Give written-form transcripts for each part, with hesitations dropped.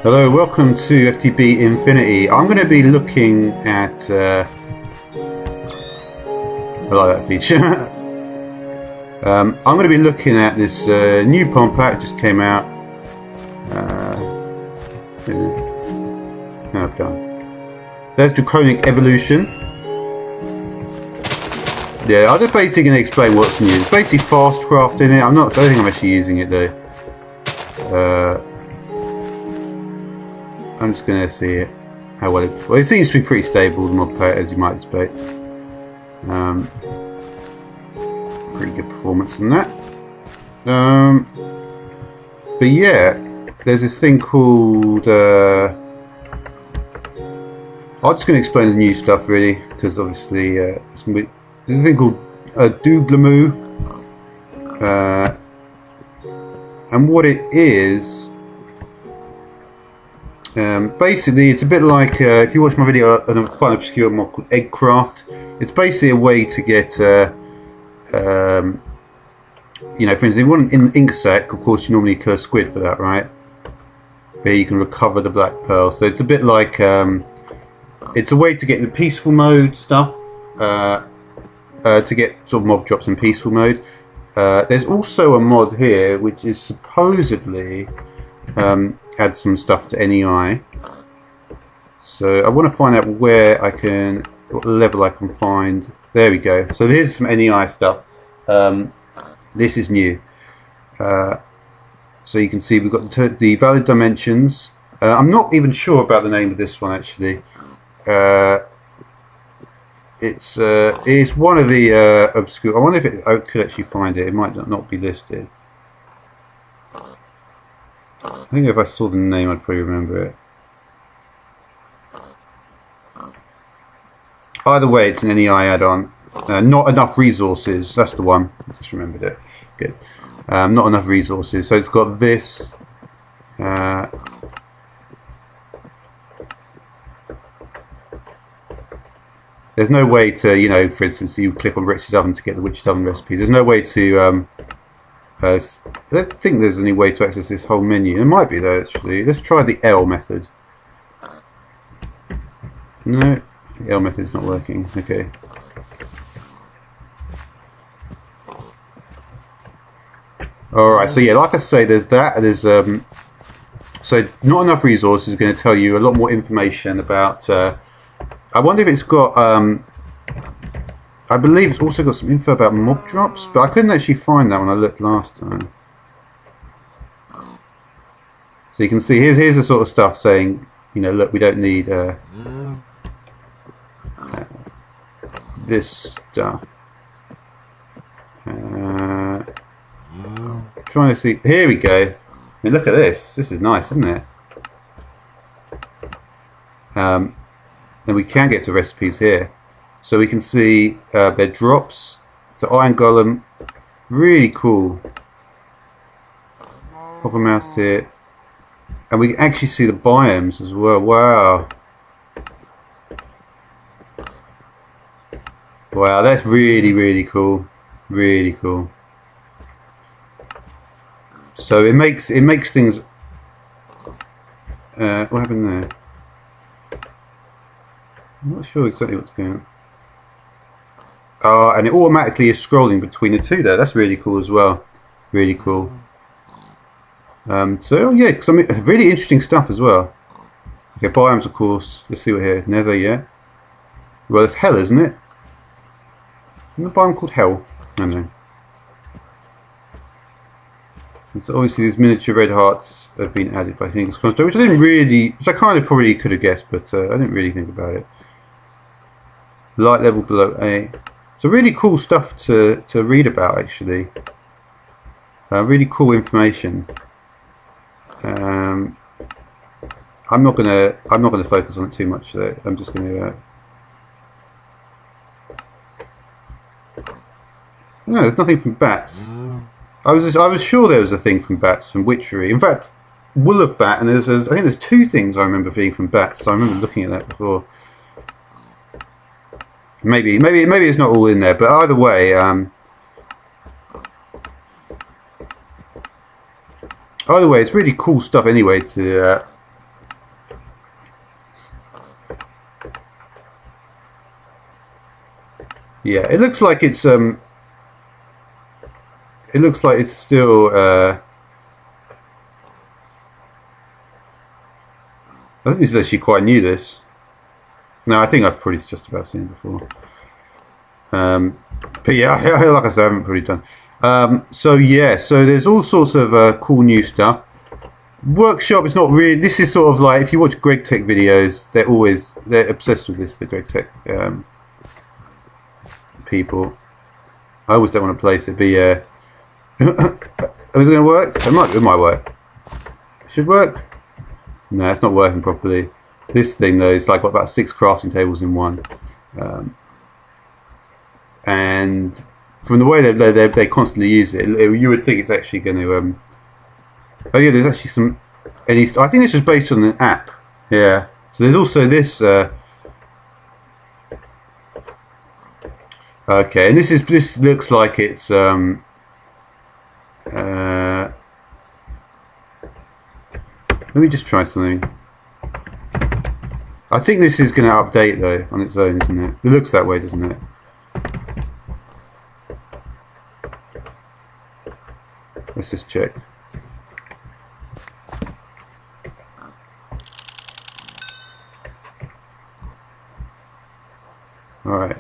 Hello, welcome to FTB Infinity. I'm going to be looking at I like that feature. I'm going to be looking at this new pump pack just came out. I've done. There's Draconic Evolution. Yeah, I'm just basically going to explain what's new. It's basically fast craft in it. I don't think I'm actually using it though. I'm just going to see it, how well it seems to be pretty stable, the mod pack, as you might expect. Pretty good performance in that. But yeah, there's this thing called I'm just going to explain the new stuff really, because obviously there's a thing called Doobleh, and what it is, basically it's a bit like if you watch my video on a quite obscure mod called Bookcraft. It's basically a way to get you know, for instance, if you want an ink sac, of course you normally kill a squid for that, right? But you can recover the black pearl, so it's a bit like it's a way to get the peaceful mode stuff, to get sort of mob drops in peaceful mode. There's also a mod here which is supposedly add some stuff to NEI. So I want to find out where I can, what level I can find. There we go. So here's some NEI stuff. This is new. So you can see we've got the valid dimensions. I'm not even sure about the name of this one actually. It's one of the obscure. I wonder if I could actually find it. It might not be listed. I think if I saw the name I'd probably remember it. Either way, it's an NEI add-on. Not enough resources, that's the one. I just remembered it. Good. Not enough resources. So it's got this. There's no way to, you know, for instance, you click on Witch's Oven to get the Witch's Oven recipes. There's no way to I don't think there's any way to access this whole menu. There might be though, actually. Let's try the L method. No, the L method's not working. Okay. Alright, so yeah, like I say, there's that. There's so not enough resources is going to tell you a lot more information about. I wonder if it's got. I believe it's also got some info about mob drops, but I couldn't actually find that when I looked last time. So you can see here's the sort of stuff saying, you know, look, we don't need this stuff. Trying to see. Here we go. I mean, look at this. This is nice, isn't it? And we can get to recipes here. So we can see their drops. So Iron Golem, really cool. Hover mouse here. And we can actually see the biomes as well. Wow. Wow, that's really, really cool. Really cool. So it makes things. What happened there? I'm not sure exactly what's going on. And it automatically is scrolling between the two there. That's really cool as well. Really cool. So yeah, some really interesting stuff as well. Okay, biomes of course. Let's see what here. Nether, yeah. Well, it's hell, isn't it? Isn't the biome called hell? I don't know. And so obviously these miniature red hearts have been added by King's Construct, which I kind of probably could have guessed, but I didn't really think about it. Light level below A. So really cool stuff to read about actually. Really cool information. I'm not gonna focus on it too much though. I'm just gonna. No, there's nothing from bats. I was sure there was a thing from bats from witchery. In fact, wool of bat, and I think there's two things I remember being from bats. So I remember looking at that before. Maybe it's not all in there, but either way, it's really cool stuff anyway to Yeah, it looks like it's still I think this is actually quite new, this. No, I think I've probably just about seen it before. But yeah, like I said, I haven't really done. So yeah, so there's all sorts of cool new stuff. Workshop is not really. This is sort of like, if you watch Greg Tech videos, they're obsessed with this. The Greg Tech people. I always don't want to place it, but yeah. Is it going to work? It might work. It should work. No, it's not working properly. This thing though, it's like got about 6 crafting tables in one, and from the way they constantly use it, you would think it's actually going to. Oh yeah, there's actually some. I think this is based on an app. Yeah. So there's also this. Okay, and this looks like it's. Let me just try something. I think this is going to update though on its own, isn't it? It looks that way, doesn't it? Let's just check. All right.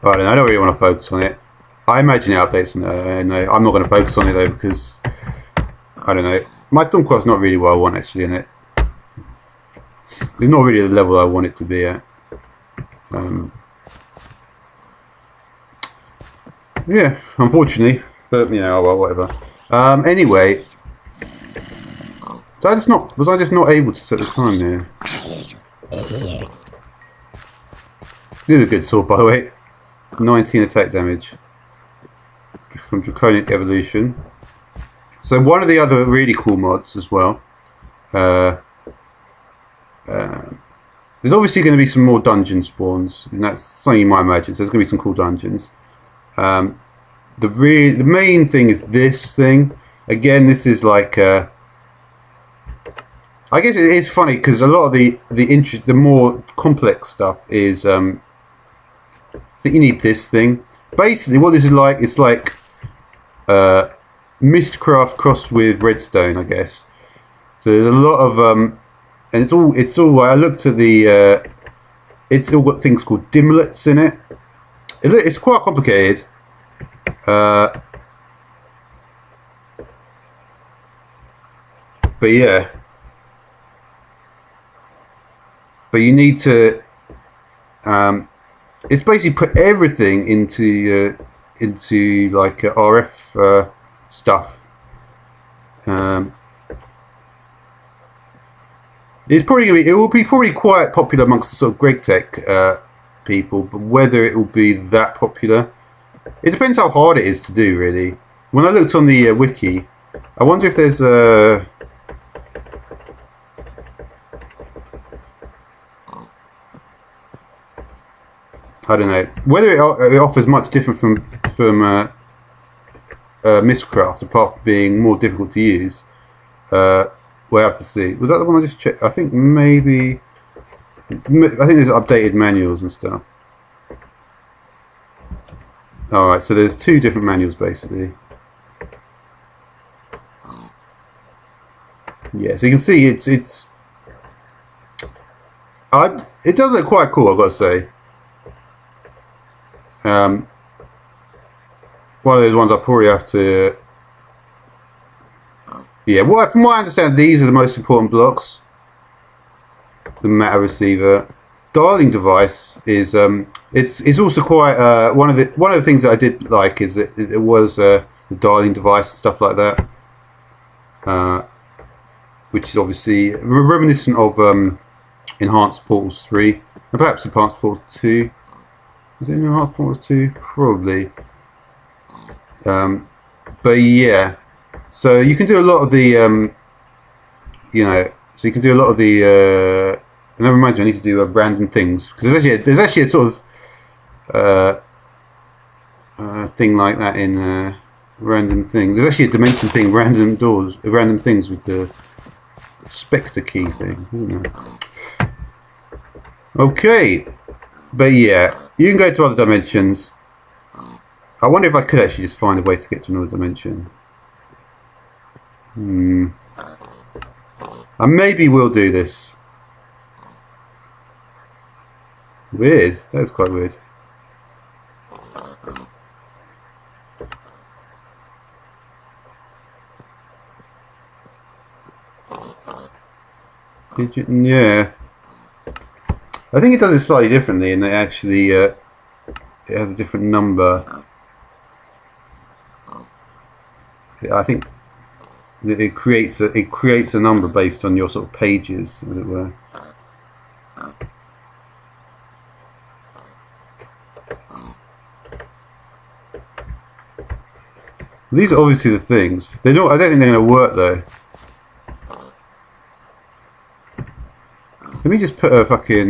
I don't really want to focus on it. I imagine it updates on it. No, I'm not going to focus on it though, because I don't know. My Thaumcraft's not really what I want actually in it. It's not really the level I want it to be at. Yeah, unfortunately, but you know, well, whatever. Anyway, was I just not able to set the time there? This is a good sword, by the way. 19 attack damage from Draconic Evolution. So one of the other really cool mods as well. There's obviously going to be some more dungeon spawns, and that's something you might imagine. So there's going to be some cool dungeons. The main thing is this thing. Again, this is like I guess it is funny because a lot of the more complex stuff is that you need this thing. Basically, what this is like, it's like Mistcraft crossed with Redstone, I guess. So there's a lot of and it's all. I looked at the. It's all got things called dimlets in it. It's quite complicated. But yeah. But you need to. It's basically put everything into like RF stuff. It's probably it will be probably quite popular amongst the sort of Greg Tech people, but whether it will be that popular, it depends how hard it is to do. Really, when I looked on the wiki, I wonder if there's a. I don't know whether it offers much different from Mistcraft, apart from being more difficult to use. We'll have to see. Was that the one I just checked? I think maybe. I think there's updated manuals and stuff. Alright, so there's 2 different manuals basically. Yeah, so you can see it does look quite cool, I've got to say. One of those ones I probably have to. Yeah, from what I understand, these are the most important blocks. The matter receiver, dialing device is it's also quite one of the things that I did like is that it was the dialing device and stuff like that, which is obviously reminiscent of Enhanced Portals 3 and perhaps Enhanced Portals 2. Was it Enhanced Portals 2? Probably. But yeah. So you can do a lot of the, you know, So you can do a lot of the. And that reminds me, I need to do random things because there's actually a sort of thing like that in random thing. There's actually a dimension thing, random doors, random things with the Spectre key thing. Isn't there? Okay, but yeah, you can go to other dimensions. I wonder if I could actually just find a way to get to another dimension. I maybe will do this. Weird. That was quite weird. Yeah. I think it does it slightly differently, and it actually it has a different number. I think it creates a number based on your sort of pages, as it were. These are obviously the things. They're not. I don't think they're going to work though. Let me just put a fucking.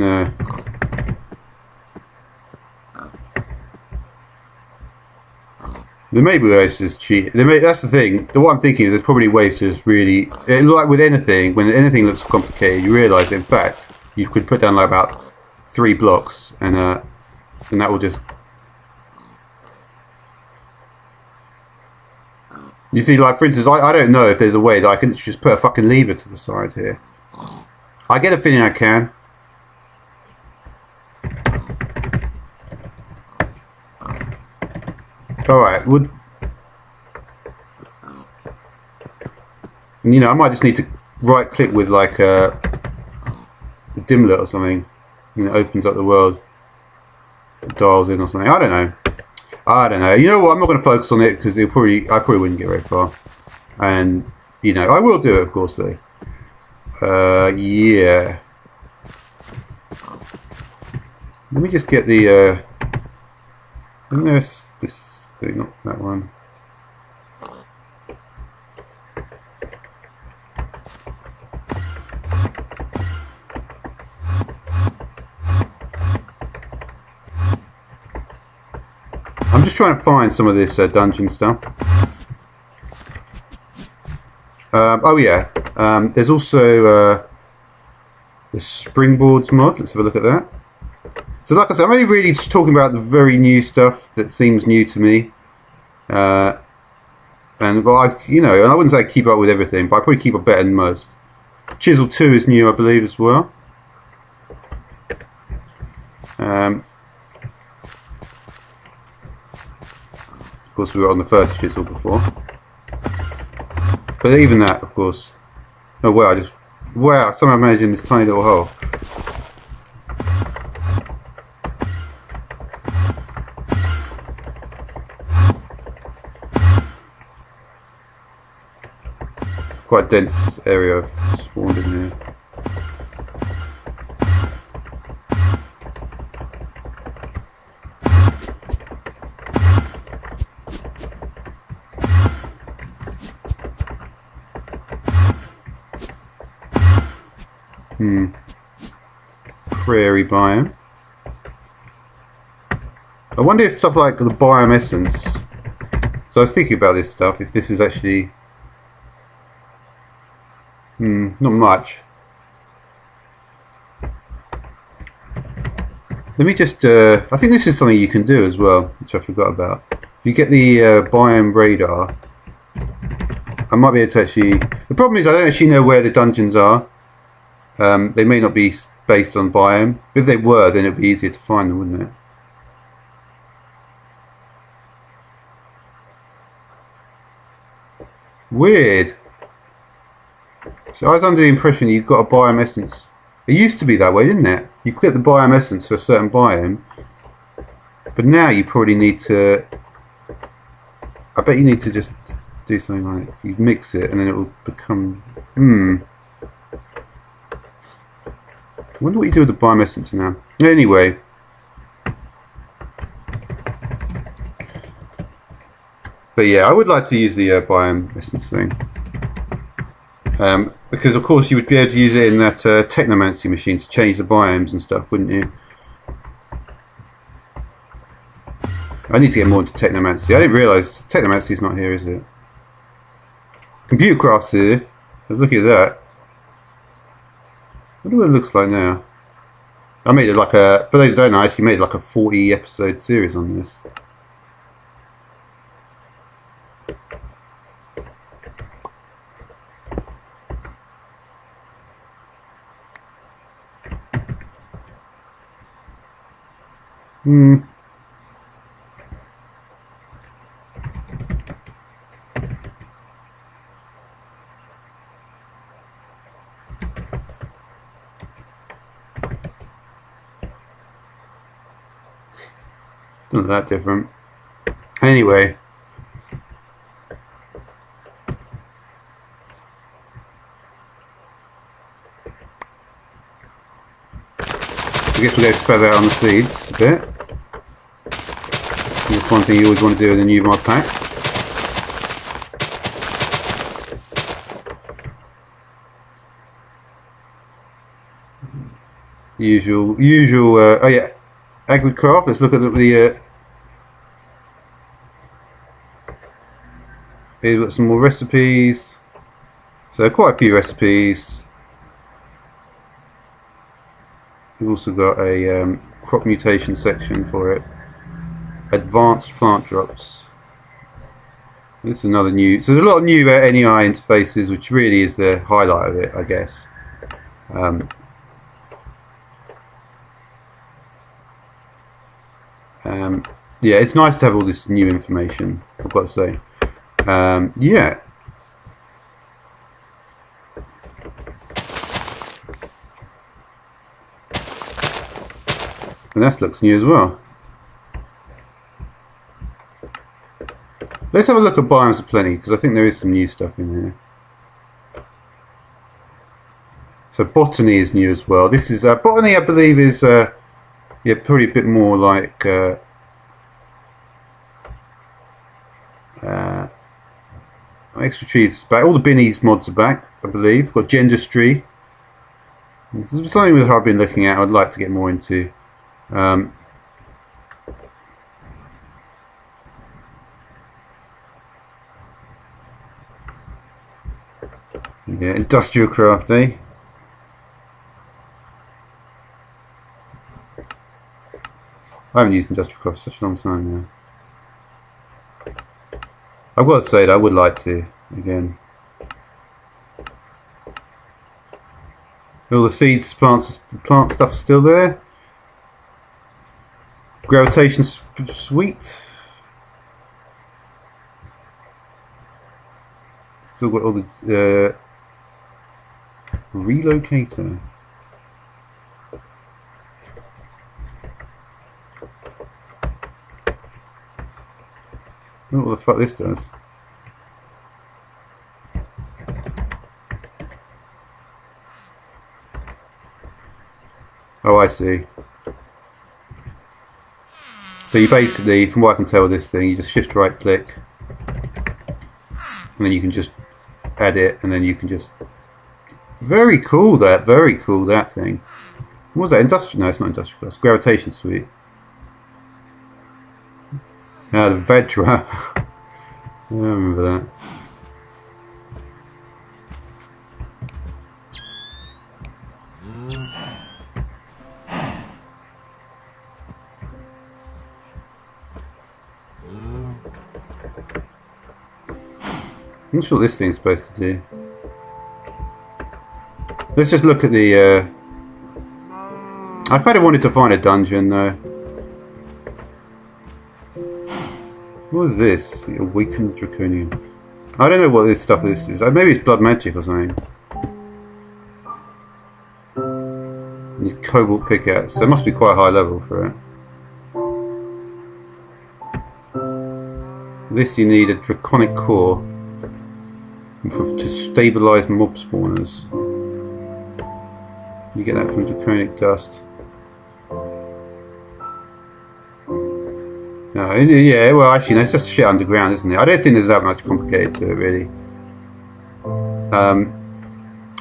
There may be ways to just cheat. That's the thing. What I'm thinking is there's probably ways to just really, like with anything, when anything looks complicated, you realise in fact you could put down like about 3 blocks, and that will just. You see, like for instance, I don't know if there's a way that I can just put a fucking lever to the side here. I get a feeling I can. Alright, you know, I might just need to right click with like a dimlet or something, and it opens up the world, dials in or something. I don't know. You know what? I'm not going to focus on it because I probably wouldn't get very far. And you know, I will do it, of course, though. Yeah. Let me just get the. I think there's this thing, not that one. I'm just trying to find some of this dungeon stuff. Oh yeah, there's also the springboards mod. Let's have a look at that. So like I said, I'm only really just talking about the very new stuff that seems new to me. And well, and I wouldn't say I keep up with everything, but I probably keep up better than most. Chisel 2 is new, I believe, as well. Of course, we were on the first chisel before. But even that, of course. Oh wow! Wow! Somehow managed in this tiny little hole. Quite a dense area I've spawned in here. Prairie biome. I wonder if stuff like the biome essence. So I was thinking about this stuff. If this is actually, not much. Let me just. I think this is something you can do as well, which I forgot about. If you get the Biome Radar, I might be able to actually. The problem is I don't actually know where the dungeons are. They may not be based on biome. If they were, then it would be easier to find them, wouldn't it? Weird. So I was under the impression you've got a biome essence. It used to be that way, didn't it? You click the biome essence for a certain biome, but now you probably need to. I bet you need to just do something like you mix it and then it will become. I wonder what you do with the biome essence now. Anyway. But yeah, I would like to use the biome essence thing. Because of course you would be able to use it in that technomancy machine to change the biomes and stuff, wouldn't you? I need to get more into technomancy. I didn't realise technomancy is not here, is it? Computer craft's here. Let's look at that. I wonder what it looks like now. I made it like a, for those who don't know, I actually made like a 40 episode series on this. And not that different. Anyway. I guess we'll go spread out on the seeds a bit. And that's one thing you always want to do with a new mod pack. Usual. Oh yeah, AgriCraft. Let's look at the. We've got some more recipes. So quite a few recipes. We've also got a crop mutation section for it. Advanced plant drops. This is another new. So there's a lot of new NEI interfaces, which really is the highlight of it, I guess. Yeah, it's nice to have all this new information, I've got to say. Yeah. And that looks new as well. Let's have a look at Biomes of Plenty, because I think there is some new stuff in here. So Botany is new as well. This is Botany, I believe, is yeah, probably a bit more like extra trees is back. All the Binnies mods are back, I believe. Got Gendustry. This is something that I've been looking at. I'd like to get more into. Yeah, industrial craft, eh? I haven't used industrial craft for such a long time now. I've got to say that I would like to again. All the seeds, plants, the plant stuff's still there. Gravitation sweet. Still got all the relocator. I don't know what the fuck this does. Oh, I see. So you basically, from what I can tell with this thing, you just shift right click and then you can just add it, and then you can just... Very cool that thing. What was that? Industrial? No, it's not industrial class. Gravitation suite. Ah, the Vedra. I remember that. I'm not sure what this thing's supposed to do. Let's just look at the... I kind of wanted to find a dungeon though. What was this? The Awakened Draconian. I don't know what this stuff is. Maybe it's blood magic or something. And cobalt pickaxe. So it must be quite a high level for it. This you need a draconic core to stabilize mob spawners. You get that from draconic dust. No, yeah, well actually no, it's just shit underground, isn't it? I don't think there's that much complicated to it really.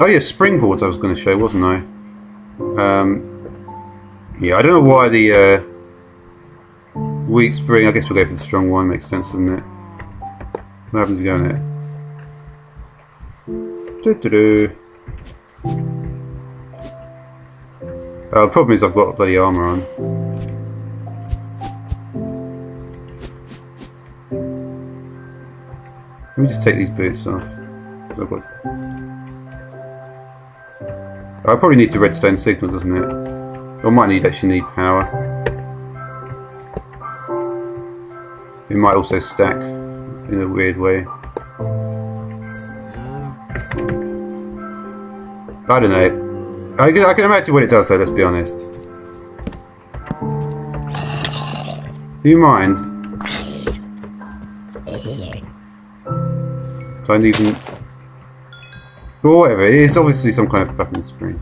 Oh yeah, springboards I was going to show, wasn't I? Yeah, I don't know why the weak spring. I guess we'll go for the strong one. Makes sense, doesn't it? What happens if you go in it? The problem is I've got bloody armour on. Let me just take these boots off. I probably need to redstone signal, doesn't it? Or might actually need power. It might also stack in a weird way. I don't know. I can imagine what it does though, let's be honest. Do you mind? Don't even... Or whatever, it's obviously some kind of fucking spring.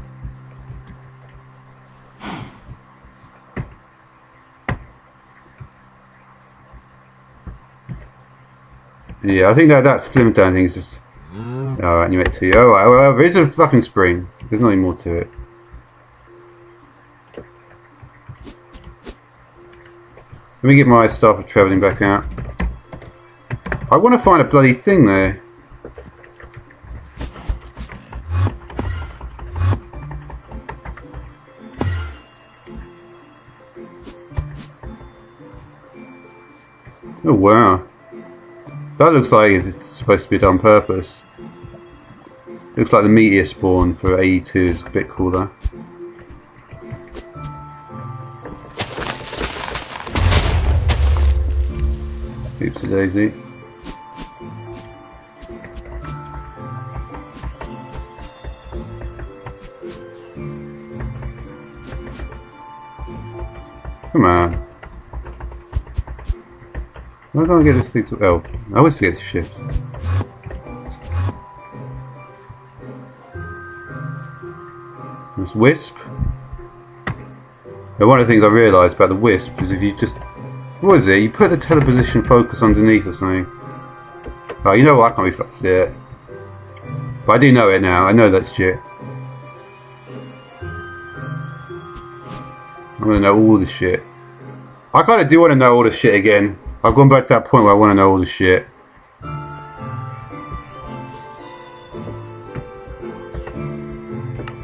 Yeah, I think that slim down thing is just... Alright, you make 2. Alright, well, it's a fucking spring. There's nothing more to it. Let me get my staff of travelling back out. I want to find a bloody thing there. Oh wow. That looks like it's supposed to be done on purpose. Looks like the meteor spawn for AE2 is a bit cooler. Oopsie daisy. Come on. Why can't I get this thing to... Oh, I always forget to shift. This wisp. Now, one of the things I realised about the wisp is if you just... What is it? You put the teleposition focus underneath or something. Oh, you know what? I can't be fucked to do it. But I do know it now. I know that's shit. I'm gonna know all the shit. I kind of do want to know all the shit again. I've gone back to that point where I want to know all the shit.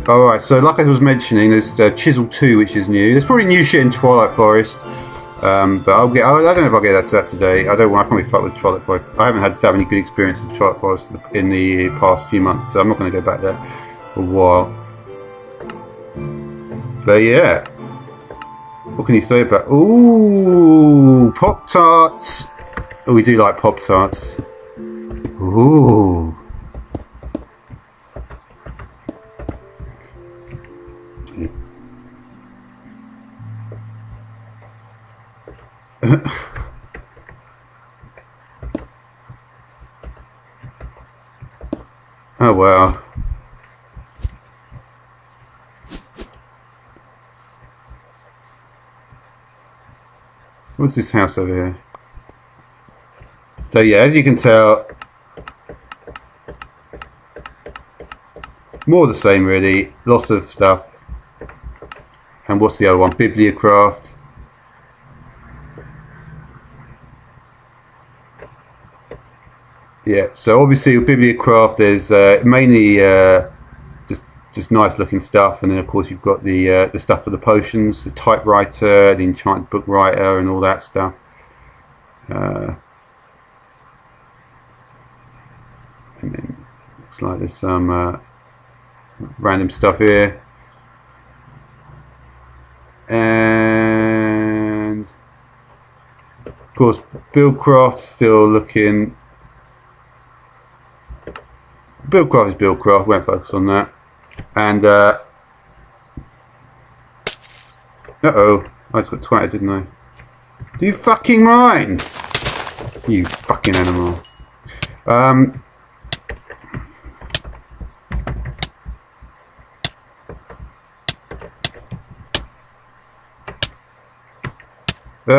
Alright, so like I was mentioning, there's Chisel 2 which is new. There's probably new shit in Twilight Forest. But I don't know if I'll get to that today. I can't be fucked with Twilight Forest. I haven't had that many good experiences with Twilight Forest in the past few months, so I'm not going to go back there for a while. But yeah. What can you say about... Ooh, Pop-Tarts! Oh, we do like Pop-Tarts. Ooh. Oh, wow. What's this house over here? So yeah, as you can tell, more of the same really. Lots of stuff. And what's the other one? Bibliocraft. Yeah, so obviously with Bibliocraft there's mainly just nice looking stuff, and then of course you've got the stuff for the potions, the typewriter, the enchanted book writer, and all that stuff. And then looks like there's some random stuff here, and of course Buildcraft's still looking. Buildcraft is Buildcraft, won't focus on that. And uh-oh, I just got twatted, didn't I? Do you fucking mind? You fucking animal.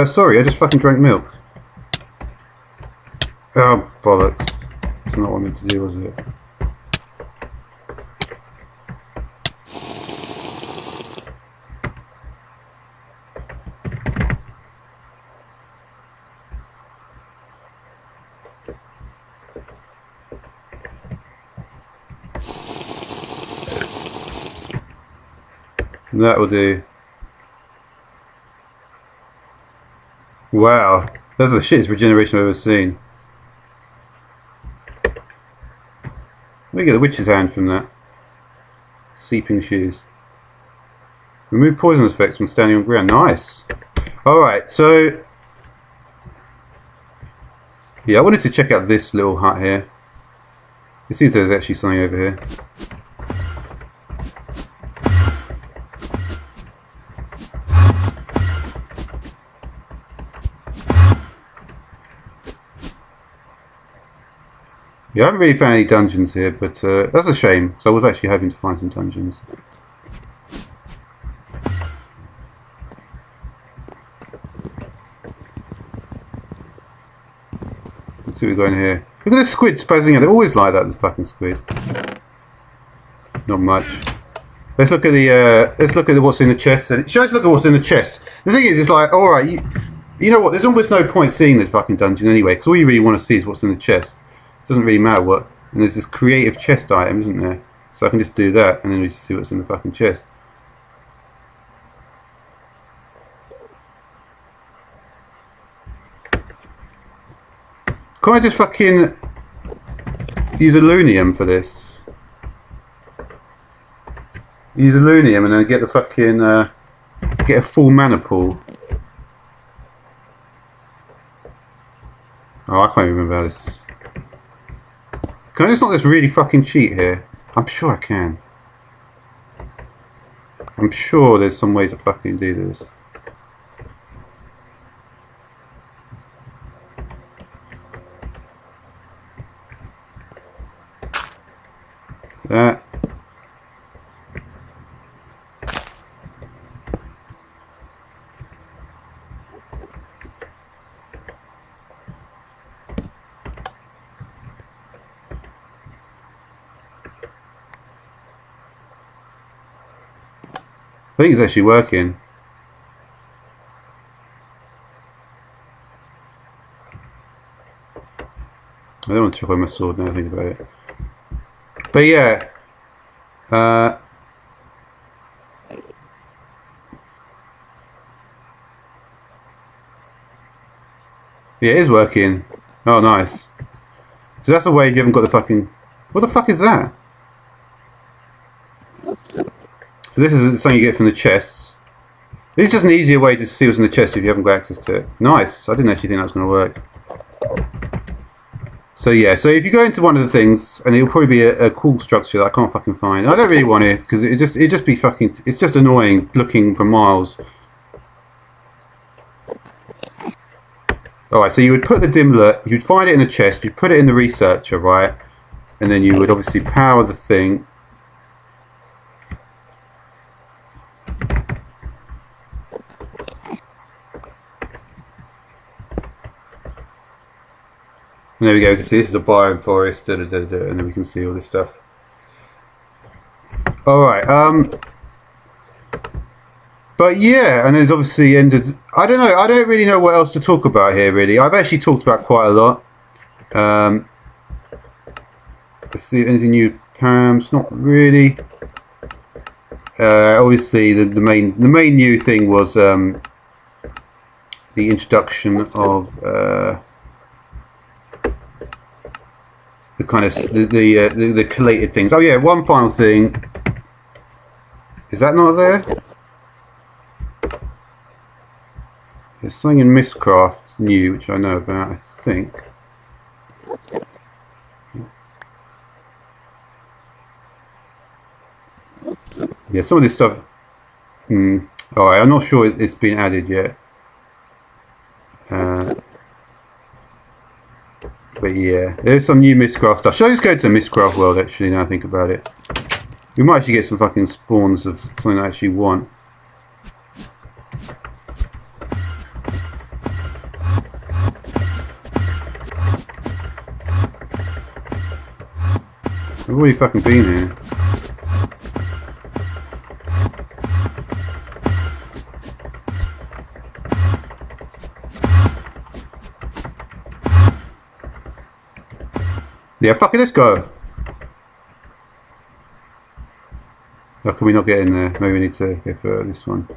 Sorry, I just fucking drank milk. Oh, bollocks. That's not what I meant to do, was it? That will do. Wow, that's the shittest regeneration I've ever seen. Let me get the witch's hand from that. Seeping shoes. Remove poison effects when standing on ground. Nice. Alright, so yeah, I wanted to check out this little hut here. It seems there's actually something over here. Yeah, I haven't really found any dungeons here, but that's a shame, because I was actually hoping to find some dungeons. Let's see what we've got in here. Look at this squid spazzing out. They're always like that, this fucking squid. Not much. Let's look at the what's in the chest. And show us look at what's in the chest. The thing is, it's like, alright, you know what, there's almost no point seeing this fucking dungeon anyway, because all you really want to see is what's in the chest. Doesn't really matter what. And there's this creative chest item, isn't there? So I can just do that, and then we just see what's in the fucking chest. Can't I just fucking use alunium for this? Use alunium and then get the fucking get a full mana pool. Oh, I can't even remember how this. Can I just not just really fucking cheat here? I'm sure I can. I'm sure there's some way to fucking do this. That. I think it's actually working. I don't want to check on my sword now I think about it. But yeah. Yeah, it is working. Oh, nice. So that's the way you haven't got the fucking... What the fuck is that? So this is something you get from the chests. This is just an easier way to see what's in the chest if you haven't got access to it. Nice. I didn't actually think that was going to work. So yeah, so if you go into one of the things, and it'll probably be a cool structure that I can't fucking find. I don't really want it because it just be fucking. It's just annoying looking for miles. All right, so you would put the dimlet, you'd find it in the chest, you'd put it in the researcher, right, and then you would obviously power the thing. And there we go, you can see this is a biome forest, and then we can see all this stuff. Alright, but yeah, and there's obviously ended. I don't know, I don't really know what else to talk about here, really. I've actually talked about quite a lot. Let's see, anything new? Pams, not really. Obviously, the main new thing was the introduction of. The kind of the collated things. Oh yeah, one final thing. Is that not there? There's something in Mistcraft new, which I know about, I think. Yeah, some of this stuff. Alright, I'm not sure it's been added yet. But yeah, there's some new Mistcraft stuff. Should I just go to the Mistcraft world actually now I think about it? We might actually get some fucking spawns of something I actually want. I've already fucking been here. Yeah, fuck it, let's go. How can we not get in there? Maybe we need to go for this one.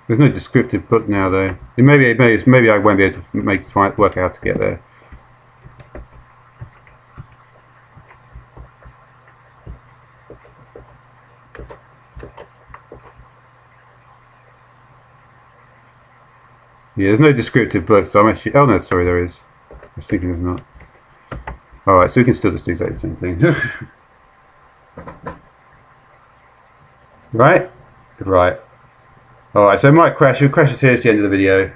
There's no descriptive book now though. Maybe I won't be able to work out how to get there. Yeah, there's no descriptive book, so I'm actually... Oh no, sorry, there is. I was thinking there's not. Alright, so we can still just do exactly the same thing. Right? Right. Alright, so it might crash. If it crashes here, it's the end of the video.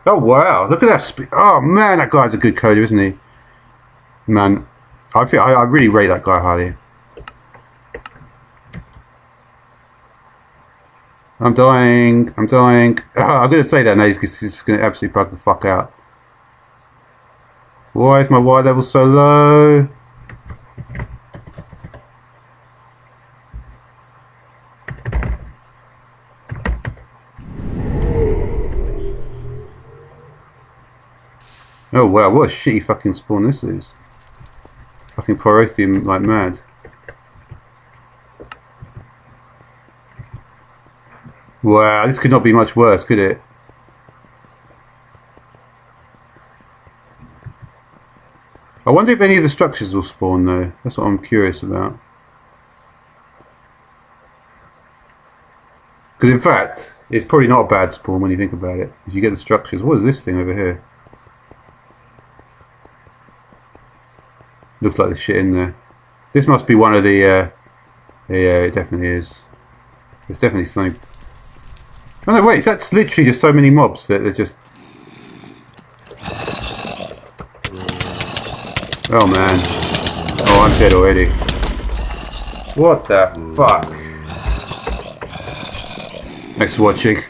Oh wow, look at that speed. Oh man, that guy's a good coder, isn't he? Man, I really rate that guy highly. I'm dying. I'm dying. Oh, I'm going to say that now because it's going to absolutely bug the fuck out. Why is my Y level so low? Oh wow, what a shitty fucking spawn this is. Fucking pyrotheum like mad. Wow, this could not be much worse, could it? I wonder if any of the structures will spawn though. That's what I'm curious about. Because in fact, it's probably not a bad spawn when you think about it. If you get the structures. What is this thing over here? Looks like there's shit in there. This must be one of the... yeah, it definitely is. There's definitely something... Oh no, wait, that's literally just so many mobs that they're just... Oh man. Oh, I'm dead already. What the fuck? Thanks for watching.